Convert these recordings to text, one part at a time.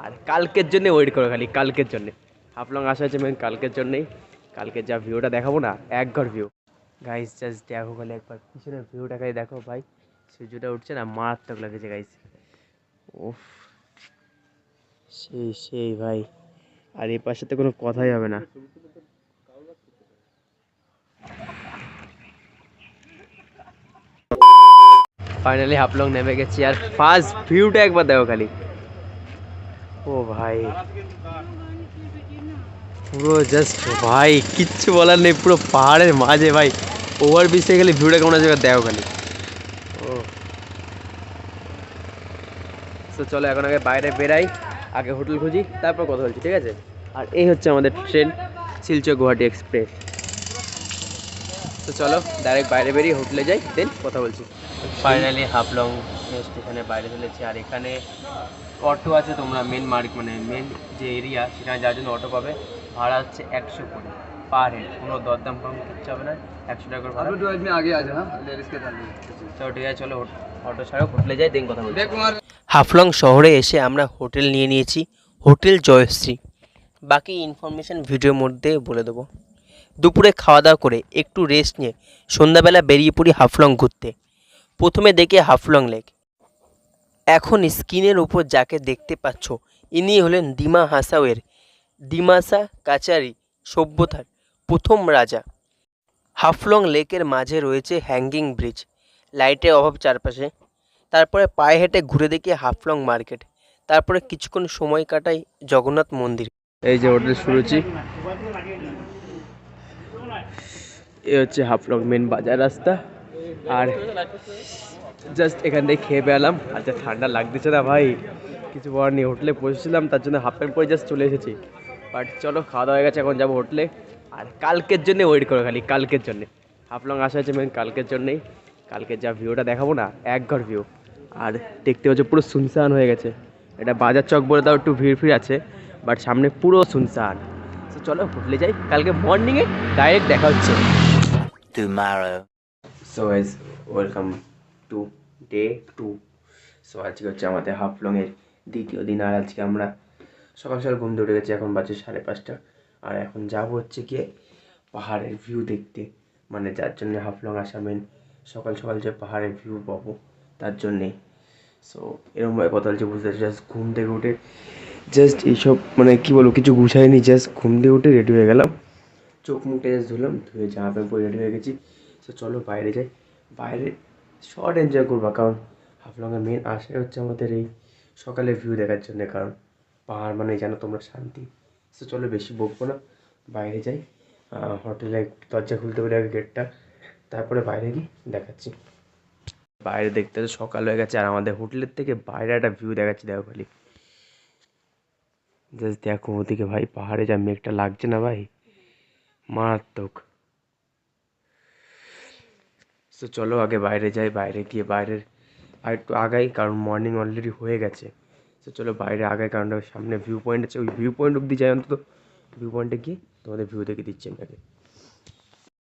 আর কালকের জন্য ওয়েট করো, খালি কালকের জন্য হাফলং আসা হচ্ছে মেন কালকের জন্যেই। কালকে যা ভিউটা দেখাবো না, একঘর ভিউ। গাইস জাস্ট দেখো খালি একবার পিছনের ভিউটা খালি দেখো ভাই, সূর্যটা উঠছে না, মারাত্মক লাগছে গাইস। ওফ, সেই সেই ভাই। আর এই পাশে তো কোনো কথাই হবে না। ফাইনালি হাফলং নেমে গেছি, আর ফার্স্ট ভিউটা একবার দেখো খালি। ও ভাই, পুরো জাস্ট ভাই কিচ্ছু বলার নেই, পুরো পাহাড়ের মাঝে ভাই। ওভার ব্রিজে খালি ভিউটা কেমন আছে দেখো খালি। ও, তো চলো এখন আগে বাইরে বেরাই, আগে হোটেল খুঁজি, তারপর কথা বলছি, ঠিক আছে? আর এই হচ্ছে আমাদের ট্রেন, শিলচর গুয়াহাটি এক্সপ্রেস। তো চলো ডাইরেক্ট বাইরে বেরিয়ে হোটেলে যাই, দেন কথা বলছি। ফাইনালি হাফলং স্টেশনে বাইরে চলেছি, আর এখানে অটো আছে। তোমরা মেন মানে মেন যে এরিয়া, সেখানে যাওয়ার জন্য অটো পাবে। ভাড়া হচ্ছে 100 করে পার হেড, কোনো দরদাম কম কিচ্ছু হবে না, 100 টাকা করে ভাড়া। আগে আছে, হ্যাঁ চলো ঠিক আছে, চলো অটো ছাড়ো, হোটেলে যাই, দেন কথা বলছি। হাফলং শহরে এসে আমরা হোটেল নিয়ে নিয়েছি, হোটেল জয়শ্রী। বাকি ইনফরমেশান ভিডিওর মধ্যে বলে দেবো। দুপুরে খাওয়া দাওয়া করে একটু রেস্ট নিয়ে সন্ধ্যাবেলা বেরিয়ে পড়ি হাফলং ঘুরতে। প্রথমে দেখি হাফলং লেক। এখন স্ক্রিনের উপর যাকে দেখতে পাচ্ছ, ইনি হলেন ডিমা হাসাওয়ের ডিমাসা কাচারি সভ্যতার প্রথম রাজা। হাফলং লেকের মাঝে রয়েছে হ্যাঙ্গিং ব্রিজ, লাইটের অভাব চারপাশে। তারপরে পায়ে হেঁটে ঘুরে দেখি হাফলং মার্কেট। তারপরে কিছুক্ষণ সময় কাটাই জগন্নাথ মন্দির। এই যে হোটেল শুরুছি, এ হচ্ছে হাফলং মেন বাজার রাস্তা। আর জাস্ট এখান থেকে খেয়ে পেলাম, আর যা ঠান্ডা লাগতেছে না ভাই, কিছু বলার নেই। হোটেলে পৌঁছেছিলাম, তার জন্য হাফ প্যান্ট পরে জাস্ট চলে এসেছি। বাট চলো, খাওয়া দাওয়া হয়ে গেছে, এখন যাবো হোটেলে। আর কালকের জন্য ওয়েট করো, খালি কালকের জন্যে। হাফলং আসা হচ্ছে মেন কালকের জন্যেই। কালকে যা ভিউটা দেখাবো না, একঘর ভিউ। আর দেখতে পাচ্ছ পুরো সুনসান হয়ে গেছে। এটা বাজার চক বলে তাও একটু ভিড় ফির আছে, বাট সামনে পুরো সুনসান। তো চলো হোটেলে যাই, কালকে মর্নিংয়ে ডাইরেক্ট দেখা হচ্ছে tomorrow. So guys, welcome to day 2। So আজকে হচ্ছে আমাদের হাফলংয়ের দ্বিতীয় দিন। আর আজকে আমরা সকাল সকাল ঘুম থেকে উঠে গেছি, এখন বাজে 5:30। আর এখন যাবো হচ্ছে গিয়ে পাহাড়ের ভিউ দেখতে, মানে যার জন্য হাফলং আসা মেন। সকাল সকাল যে পাহাড়ের ভিউ পাবো, তার জন্যেই। সো এরকমভাবে কথা হচ্ছে, বুঝতে পারছি। জাস্ট ঘুম থেকে উঠে জাস্ট এইসব মানে কী বলবো, কিছু গুছাইনি, জাস্ট ঘুম থেকে উঠে রেডি হয়ে গেলাম, চোখ মুখটা জাস্ট ধুলাম, ধুয়ে জামা প্যান্ট পরে রেডি হয়ে গেছি। তো চলো বাইরে যাই, বাইরে শর্ট এনজয় করবো, কারণ হাফলংয়ের মেন আশাই হচ্ছে আমাদের এই সকালের ভিউ দেখার জন্য, কারণ পাহাড় মানে জানো তোমরা শান্তি। তো চলো বেশি বকবো না, বাইরে যাই। হোটেলে দরজা খুলতে বলে আগে গেটটা, তারপরে বাইরে গিয়ে দেখাচ্ছি। বাইরে দেখতে তো সকাল হয়ে গেছে, আর আমাদের হোটেলের থেকে বাইরে একটা ভিউ দেখাচ্ছি, দেখো খালি। জাস্ট দেখো ওদিকে ভাই, পাহাড়ে যা মেঘটা লাগছে না ভাই, মারাত্মক। তো চলো আগে বাইরে যাই, বাইরে গিয়ে বাইরের আর একটু আগাই, কারণ মর্নিং অলরেডি হয়ে গেছে। তো চলো বাইরে আগাই, কারণ সামনে ভিউ পয়েন্ট আছে, ওই ভিউ পয়েন্ট অব্দি যাই অন্তত। ভিউ পয়েন্টে গিয়ে তোমাদের ভিউ দেখে দিচ্ছি আপনাকে।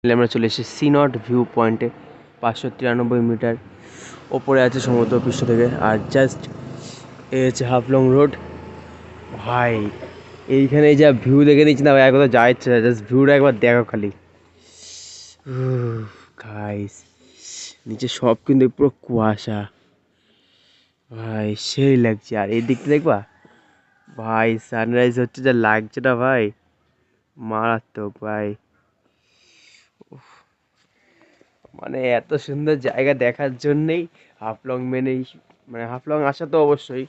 আমরা চলে এসেছি সি-নট ভিউ পয়েন্টে, 593 মিটার ওপরে আছে সমুদ্র পৃষ্ঠ থেকে। আর জাস্ট এই হচ্ছে হাফলং রোড ভাই। এইখানে যা ভিউ দেখে নিচ্ছি না ভাই, আর কোথাও যাওয়ার ইচ্ছে না, জাস্ট ভিউটা একবার দেখো খালি। গাইস, নিচে সব কিন্তু পুরো কুয়াশা ভাই, সেই লাগছে। আর এই দিকটা দেখবা ভাই, সানরাইজ হচ্ছে, যা লাগছে না ভাই, মারাত্মক ভাই। মানে এত সুন্দর জায়গা দেখার জন্যেই হাফলং মেনেই, মানে হাফলং আসা তো অবশ্যই,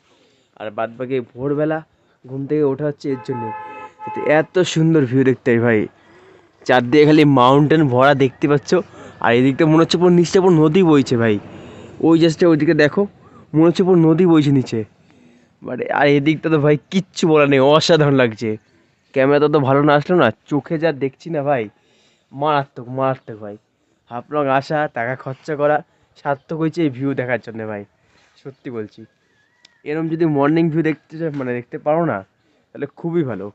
আর বাদ বাকি ভোরবেলা ঘুম থেকে ওঠা হচ্ছে এর জন্যে, এত সুন্দর ভিউ দেখতে হয় ভাই। চারদিকে খালি মাউন্টেন ভরা দেখতে পাচ্ছ, আর এদিকটা মনে হচ্ছে পুরো নিচটা পুরো নদী বইছে ভাই। ওই জাস্টটা ওইদিকে দেখো, মনে হচ্ছে পুরো নদী বইছে নিচে। বাট আর এদিকটা তো ভাই কিচ্ছু বলার নেই, অসাধারণ লাগছে। ক্যামেরাটা তো ভালো না আসলো না, চোখে যা দেখছি না ভাই, মারাত্মক মারাত্মক ভাই। হাফলং আসা, টাকা খরচা করা সার্থক হয়েছে এই ভিউ দেখার জন্য ভাই, সত্যি বলছি। এরকম যদি মর্নিং ভিউ দেখতে মানে দেখতে পারো না, তাহলে খুবই ভালো।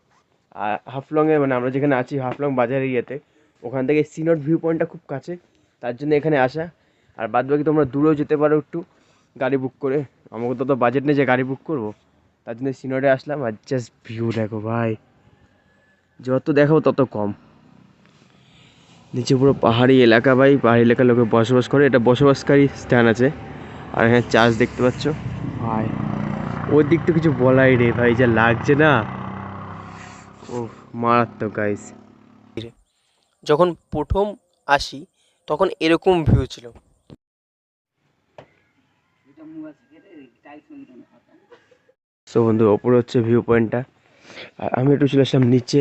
আর হাফলংয়ে মানে আমরা যেখানে আছি হাফলং বাজারের ইয়েতে, ওখান থেকে সি-নট ভিউ পয়েন্টটা খুব কাছে, তার জন্য এখানে আসা। আর বাদ বাকি তোমরা দূরেও যেতে পারো একটু গাড়ি বুক করে। আমাকে তো বাজেট নেই যে গাড়ি বুক করবো, তার জন্য সিনোরে আসলাম। আর জাস্ট ভিউ দেখো ভাই, যত দেখাবো তত কম। নিচে পুরো পাহাড়ি এলাকা ভাই, পাহাড়ি এলাকার লোকে বসবাস করে, এটা বসবাসকারী স্থান আছে। আর এখানে চার্চ দেখতে পাচ্ছ ভাই, ওর দিক তো কিছু বলাই রে ভাই, যা লাগছে না, ও মারাত্মক গাইস। যখন প্রথম আসি তখন এরকম ভিউ ছিল। সো বন্ধু, ওপরে হচ্ছে ভিউ পয়েন্টটা, আর আমি একটু চলে আসলাম নিচে।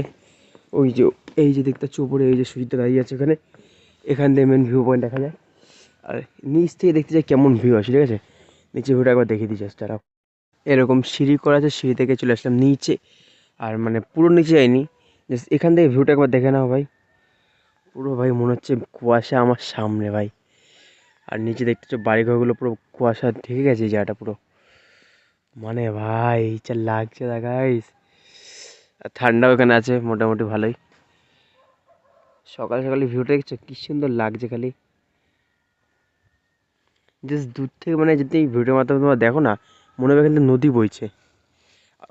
ওই যে এই যে দেখতে পাচ্ছ উপরে এই যে সূর্যটা দাঁড়িয়ে আছে ওখানে, এখান থেকে মেন ভিউ পয়েন্ট দেখা যায়। আর নিচ থেকে দেখতে যাই কেমন ভিউ আসে, ঠিক আছে? নিচে ভিউটা একবার দেখিয়ে দিই জাস্ট। তারা এরকম সিঁড়ি করা আছে, সিঁড়ি থেকে চলে আসলাম নিচে। আর মানে পুরো নিচে যাইনি, জাস্ট এখান থেকে ভিউটা একবার দেখে নাও ভাই। পুরো ভাই মনে হচ্ছে কুয়াশা আমার সামনে ভাই। আর নিচে দেখতে পাচ্ছ বাড়িঘরগুলো পুরো কুয়াশা ঢেকে গেছে এই জায়গাটা পুরো। মানে ভাই যা লাগছে না গাইস। আর ঠান্ডাও এখানে আছে মোটামুটি ভালোই। সকাল সকালে ভিউটা দেখছো কি সুন্দর লাগছে, খালি জাস্ট দূর থেকে মানে যদি এই ভিডিওর মাধ্যমে তোমরা দেখো না, মনে হবে কিন্তু নদী বইছে।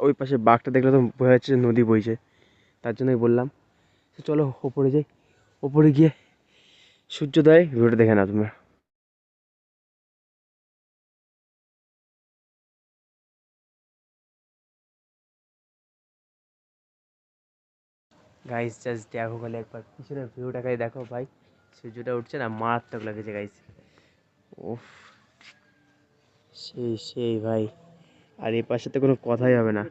ওই পাশে বাঘটা দেখলে তো বোঝা যাচ্ছে যে নদী বইছে, তার জন্যই বললাম। তো চলো ওপরে যাই, ওপরে গিয়ে সূর্যোদয় ভিডিওটা দেখে নাও তোমরা। গাইস জাস্ট দেখো খালি একবার পিছনের ভিউটা খালি দেখো ভাই, সূর্যটা উঠছে না, মারাত্মক লাগছে গাইস। ওফ, সেই সেই ভাই। আর এই পাশে তো কোনো কথাই হবে না।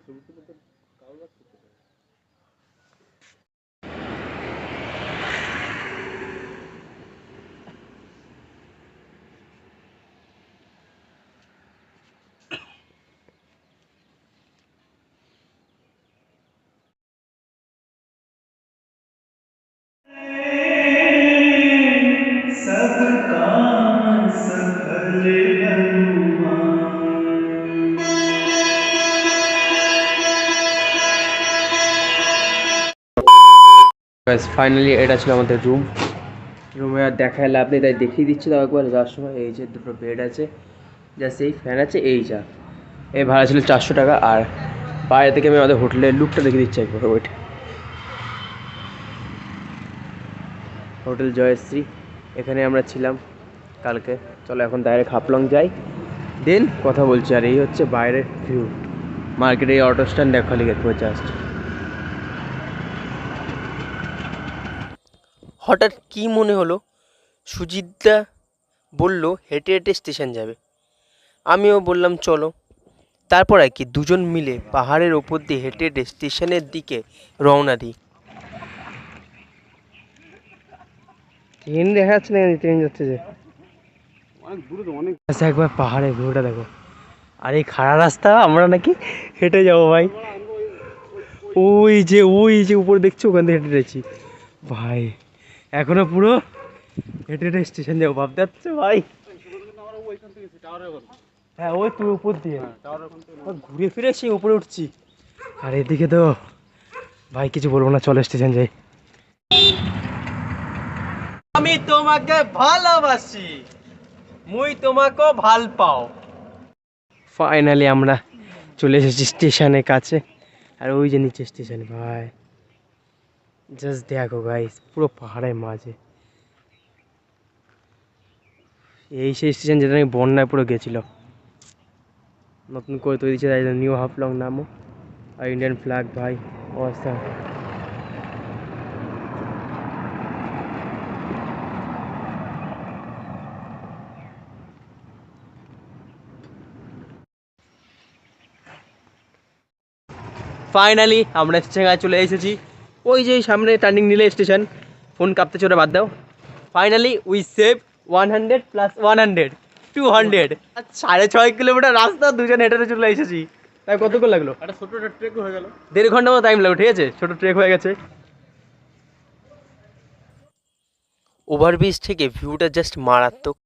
ব্যাস ফাইনালি এটা ছিল আমাদের রুম। রুমে আর দেখায় লাভ নেই, তাই দেখিয়ে দিচ্ছি তাও একবার যাওয়ার সময়। এই যে দুটো বেড আছে, জাস্ট এই ফ্যান আছে, এই যা। এই ভাড়া ছিল 400 টাকা। আর বাইরে থেকে আমি আমাদের হোটেলের লুকটা দেখিয়ে দিচ্ছি একবার, ওইট। হোটেল জয়শ্রী, এখানে আমরা ছিলাম কালকে। চলো এখন ডাইরেক্ট হাফলং যাই, দেন কথা বলছি। আর এই হচ্ছে বাইরের ভিউ, মার্কেটে এই অটো স্ট্যান্ড দেখা লিখে জাস্ট। হঠাৎ কি মনে হলো, সুজিতদা বলল হেঁটে হেঁটে স্টেশন যাবে, আমিও বললাম চলো। তারপর আর কি দুজন মিলে পাহাড়ের ওপর দিয়ে হেঁটে হেঁটে স্টেশনের দিকে রওনা দিই। ট্রেন দেখা যাচ্ছে না, ট্রেন যাচ্ছে যে অনেক দূরে তো অনেক। আচ্ছা একবার পাহাড়ের ভিউটা দেখো। আর এই খাড়া রাস্তা আমরা নাকি হেঁটে যাবো ভাই। ওই যে উপরে দেখছো, ওখান থেকে হেঁটে যাচ্ছি ভাই। এখনো পুরো হেঁটে হেঁটে স্টেশন যাবো, ভাবতে পারছো ভাই? হ্যাঁ ওই পুরো উপর দিয়ে ঘুরে ফিরে সেই উপরে উঠছি। আর এদিকে তো ভাই কিছু বলবো না, চলো স্টেশন যাই। আমি তোমাকে ভালোবাসি, মুই তোমাকে ভাল পাও। ফাইনালি আমরা চলে এসেছি স্টেশনের কাছে। আর ওই যে নিচে স্টেশন ভাই, জাস্ট দেখো গাইস, পুরো পাহাড়ের মাঝে। এই সেই স্টেশন যেটা আমি বন্যায় পুরো গেছিল, নতুন করে তৈরি হয়েছে, তাই নিউ হাফলং নামও। আর ইন্ডিয়ান ফ্ল্যাগ ভাই, অবস্থা। ফাইনালি আমরা স্টেশনে চলে এসেছি। ওই যে সামনে টার্নিং নিলে স্টেশন, ফোন কাঁপতে চলে বাদ দাও। Finally we save 100 plus 100, 200। 6.5 kilometre রাস্তা দুজন হেঁটে চলে এসেছি। তাই কতক্ষণ লাগলো? একটা ছোটো ট্রেক হয়ে গেল, 1.5 ঘন্টা মতো টাইম লাগলো, ঠিক আছে? ছোটো ট্রেক হয়ে গেছে। ওভারব্রিজ থেকে ভিউটা জাস্ট মারাত্মক।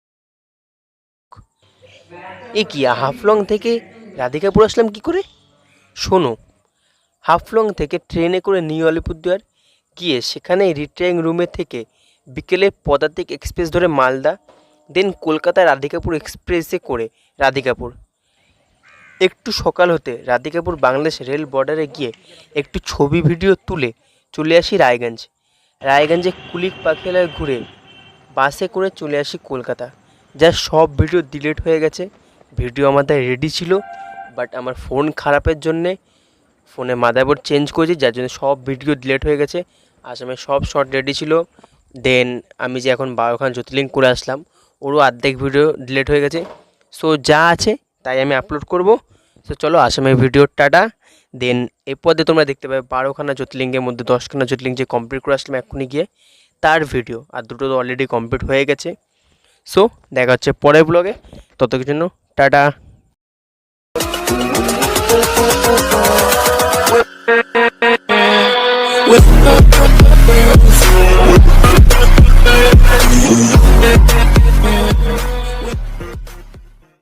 এ কি, হাফলং থেকে রাধিকাপুর আসলাম কি করে? শোনো, হাফলং থেকে ট্রেনে করে নিউ আলিপুরদুয়ার গিয়ে সেখানে রিটার্নিং রুমে থেকে বিকেলে পদাতিক এক্সপ্রেস ধরে মালদা, দেন কলকাতায় রাধিকাপুর এক্সপ্রেসে করে রাধিকাপুর। একটু সকাল হতে রাধিকাপুর বাংলাদেশ রেল বর্ডারে গিয়ে একটু ছবি ভিডিও তুলে চলে আসি রায়গঞ্জ। রায়গঞ্জে কুলিক পাখিয়ালায় ঘুরে বাসে করে চলে আসি কলকাতা। যা সব ভিডিও ডিলিট হয়ে গেছে। ভিডিও আমাদের রেডি ছিল, বাট আমার ফোন খারাপের জন্যে ফোনে মাদারবোর্ড চেঞ্জ করেছি, যার জন্য সব ভিডিও ডিলিট হয়ে গেছে। আসামে সব শর্ট রেডি ছিল। দেন আমি যে এখন 12খানা জ্যোতির্লিঙ্গ করে আসলাম, ওরও অর্ধেক ভিডিও ডিলিট হয়ে গেছে। সো যা আছে তাই আমি আপলোড করব। সো চলো আসামের ভিডিও টাটা। দেন এরপর দিয়ে তোমরা দেখতে পাবে 12খানা জ্যোতির্লিঙ্গের মধ্যে 10খানা জ্যোতির্লিঙ্গ যে কমপ্লিট করে আসলাম এক্ষুনি গিয়ে, তার ভিডিও। আর দুটো তো অলরেডি কমপ্লিট হয়ে গেছে। সো দেখা হচ্ছে পরের ব্লগে। তত কিছুর জন্য টাটা। With